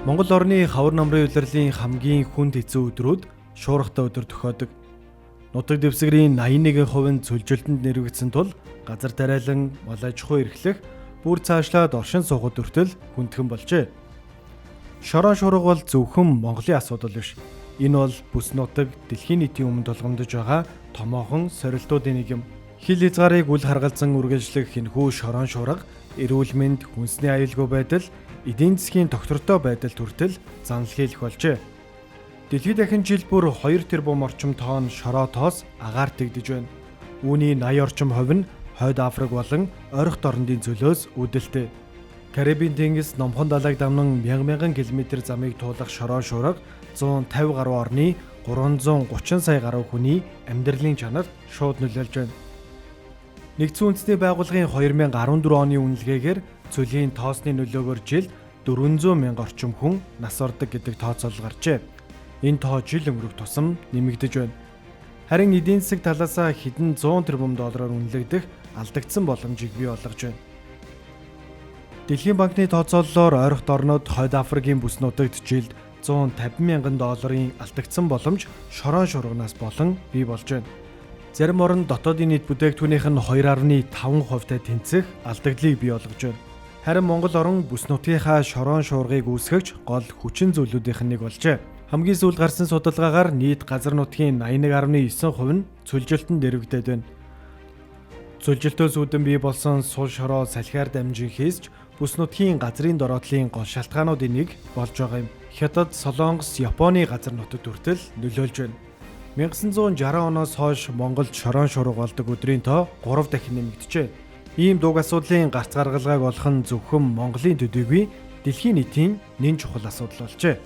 Монгол орны хавар намрын улирлын хамгийн хүнд хэцүү өдрүүд шуургатай өдөр тохиодог. Нутаг дэвсгэрийн 81% нь цөлжилтөнд нэрвэгдсэн тул газар тариалан мал аж ахуй эрхлэх бүр цаашлаад оршин суугад өртөл хүндхэн болжээ. Шорон шуурга бол зөвхөн Монголын асуудал биш. Энэ бол бүс нутаг дэлхийн нийтийн өмнө тулгамдж байгаа томоохон сорилтуудын нэг юм. Хил хязгаарыг үл харгалзан үргэлжлэх энэхүү шорон шуурга эрүүл мэнд, хүнсний аюулгүй байдал, эдийн засгийн тогтвортой байдал хүртэл занал хийлэх болжээ. Дэлхийд дахин жил бүр 2 тэрбум орчим тонн шороо тоос агаар тэгдэж байна. Үүний 80 орчим хувь нь Хойд Африк болон ойрхон орндын зөлөөс үүдэлтэй. Карибын тэнгис Номхон далайг дамнан мянган километр замыг туулах шорон шуурга 150 гаруй орны 330 сая гаруй хүний амьдралын чанарт шууд нөлөөлж байна. Нэгдсэн үндэсний байгууллагын 2014 оны үнэлгээгээр цөлийн тоосны нөлөөгөөр жилд 400 мянга орчим хүн нас ордог гэдэг тооцоолол гарчээ. Энэ тоо жил өнгөрөх тусам нэмэгдэж байна. Харин эдийн засаг талаас хэдэн 100 тэрбум доллараар үнэлэгдэх алдагдсан боломжийг бий болгож байна. Дэлхийн банкны тооцооллоор ойрхон орнууд Хойд Африкийн бүс нутагт жилд 150 мянган долларын алдагдсан боломж шорон шуурганаас болон бий болж байна. Зарим орнд дотоодын нийт бүтээгдэхүүнийх нь 2.5%-тай тэнцэх алдагдлыг бий болгож байна. Харин Монгол орн бүс нутгийнхаа шорон шуургыг үүсгэж гол хүчин зүйлүүдийнх нь нэг болжээ. Хамгийн сүүлд гарсан судалгаагаар нийт газар нутгийн 81.9% нь цөлжилтөнд нэрвэгдээд байна. Цөлжилтөөс үүдэн бий болсон сул шороо салхиар дамжин хийсч бүс нутгийн газрын дороотлын гол шалтгаануудын нэг болж байгаа юм. Хятад, Солонгос, Японы газар нутагт хүртэл нөлөөлж байна. 1960 оноос хойш Монголд шорон шуурга болдог өдрийн тоо 3 дахин нэмэгдэжээ. Ийм дуг асуудлын гарц гаргалгааг олох нь зөвхөн Монголын төдийгүй дэлхийн нийтийн нэн чухал асуудал болжээ.